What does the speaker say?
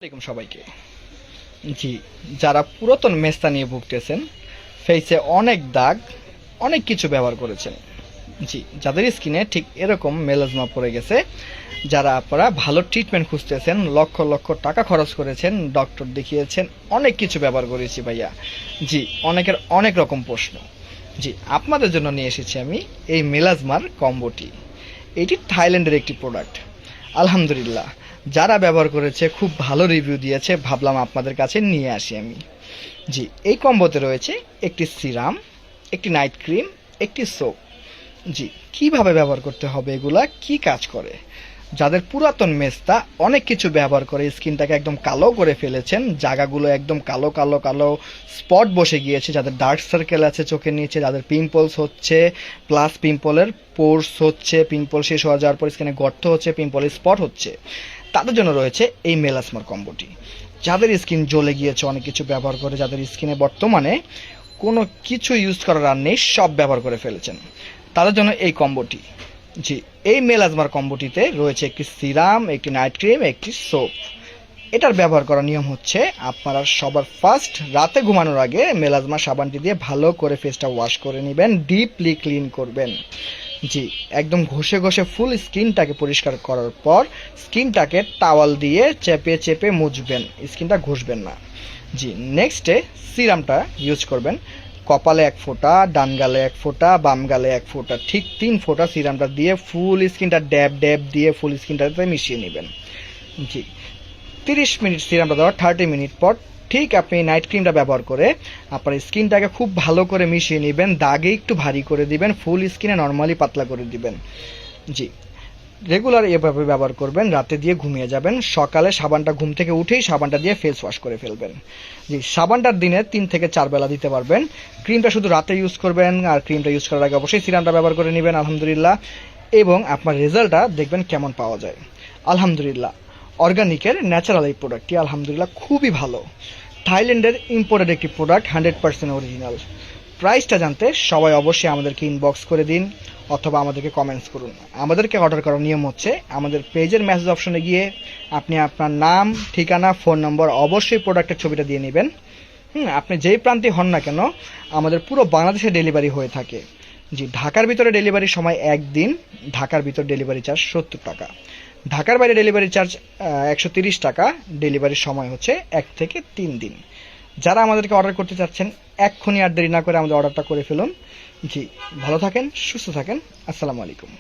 আসসালামু সবাইকে। জি, যারা পুরাতন মেস্তা নিয়ে ভুগতেছেন, ফেসে অনেক দাগ, অনেক কিছু ব্যবহার করেছেন, জি, যাদের স্কিনে ঠিক এরকম মেলাজমা পড়ে গেছে, যারা আপনারা ভালো ট্রিটমেন্ট খুঁজতেছেন, লক্ষ লক্ষ টাকা খরচ করেছেন, ডক্টর দেখিয়েছেন, অনেক কিছু ব্যবহার করেছি ভাইয়া। জি, অনেকের অনেক রকম প্রশ্ন। জি, আপনাদের জন্য নিয়ে এসেছি আমি এই মেলাজমার কম্বোটি। এটি থাইল্যান্ডের একটি প্রোডাক্ট। আলহামদুলিল্লাহ, যারা ব্যবহার করেছে খুব ভালো রিভিউ দিয়েছে, ভাবলাম আপনাদের কাছে নিয়ে আসি আমি। জি, এই কম্বোতে রয়েছে একটি সিরাম, একটি নাইট ক্রিম, একটি সোপ। জি, কিভাবে ব্যবহার করতে হবে, এগুলা কি কাজ করে, যাদের পুরাতন মেস্তা অনেক কিছু ব্যবহার করে স্কিনটাকে একদম কালো করে ফেলেছেন, জায়গাগুলো একদম কালো কালো কালো স্পট বসে গিয়েছে, যাদের ডার্ক সার্কেল আছে চোখের নিচে, যাদের পিম্পলস হচ্ছে, প্লাস পিম্পলের পোর্স হচ্ছে, পিম্পল শেষ হয়ে যাওয়ার পর স্কিনে গর্ত হচ্ছে, পিম্পলের স্পট হচ্ছে, তাদের জন্য রয়েছে এই মেলাসমার কম্বোটি। যাদের স্কিন জ্বলে গিয়েছে অনেক কিছু ব্যবহার করে, যাদের স্কিনে বর্তমানে কোনো কিছু ইউজ করার আর নেই, সব ব্যবহার করে ফেলেছেন, তাদের জন্য এই কম্বোটি। জি, এই মেলাজমার কম্বোটিতে রয়েছে একটি সিরাম, একটি নাইট ক্রিম, একটি সোপ। এটার ব্যবহার করার নিয়ম হচ্ছে, আপনারা সবার ফার্স্ট রাতে ঘুমানোর আগে মেলাজমা সাবানটি দিয়ে ভালো করে ফেসটা ওয়াশ করে নেবেন, ডিপলি ক্লিন করবেন। জি, একদম ঘষে ঘষে ফুল স্কিনটাকে পরিষ্কার করার পর স্কিনটাকে টাওয়াল দিয়ে চেপে চেপে মুছবেন, স্কিনটা ঘষবেন না। জি, নেক্সটে সিরামটা ইউজ করবেন, কপালে 1 ফোঁটা, ডান গালে 1 ফোঁটা, বাম গালে 1 ফোঁটা, ঠিক 3 ফোঁটা সিরামটা দিয়ে ফুল স্কিনটা ড্যাব ড্যাব দিয়ে ফুল স্কিনটাতে মিশিয়ে নেবেন। জি, 30 মিনিট সিরামটা দেওয়ার 30 মিনিট পর ঠিক আপনি নাইট ক্রিমটা ব্যবহার করে আপনার স্কিনটাকে খুব ভালো করে মিশিয়ে নেবেন, দাগে একটু ভারী করে দিবেন, ফুল স্কিনে নর্মালি পাতলা করে দিবেন। জি, রেগুলার এভাবে ব্যবহার করবেন, রাতে দিয়ে ঘুমিয়ে যাবেন, সকালে সাবানটা ঘুম থেকে উঠেই সাবানটা দিয়ে ফেস ওয়াশ করে ফেলবেন। জি, সাবানটার দিনে 3 থেকে 4 বেলা দিতে পারবেন। ক্রিমটা শুধু রাতে ইউজ করবেন, আর ক্রিমটা ইউজ করার আগে অবশ্যই সিরামটা ব্যবহার করে নেবেন আলহামদুলিল্লাহ, এবং আপনার রেজাল্টটা দেখবেন কেমন পাওয়া যায়। আলহামদুলিল্লাহ, অর্গানিকের ন্যাচারাল এই প্রোডাক্টটি আলহামদুলিল্লাহ খুবই ভালো। থাইল্যান্ডের ইম্পোর্টেড একটি প্রোডাক্ট, 100% অরিজিনাল। প্রাইসটা জানতে সবাই অবশ্যই আমাদেরকে ইনবক্স করে দিন অথবা আমাদেরকে কমেন্টস করুন। আমাদেরকে অর্ডার করার নিয়ম হচ্ছে, আমাদের পেজের মেসেজ অপশনে গিয়ে আপনি আপনার নাম, ঠিকানা, ফোন নম্বর, অবশ্যই প্রোডাক্টের ছবিটা দিয়ে নেবেন। আপনি যেই প্রান্তে হন না কেন, আমাদের পুরো বাংলাদেশে ডেলিভারি হয়ে থাকে। জি, ঢাকার ভিতরে ডেলিভারির সময় 1 দিন, ঢাকার ভিতর ডেলিভারি চার্জ 70 টাকা, ঢাকার বাইরে ডেলিভারি চার্জ 130 টাকা, ডেলিভারির সময় হচ্ছে 1 থেকে 3 দিন। যারা আমাদেরকে অর্ডার করতে চাচ্ছেন, এক্ষুনি আর দেরি না করে আমাদের অর্ডারটা করে ফেলুন। জি, ভালো থাকেন, সুস্থ থাকেন, আসসালামু আলাইকুম।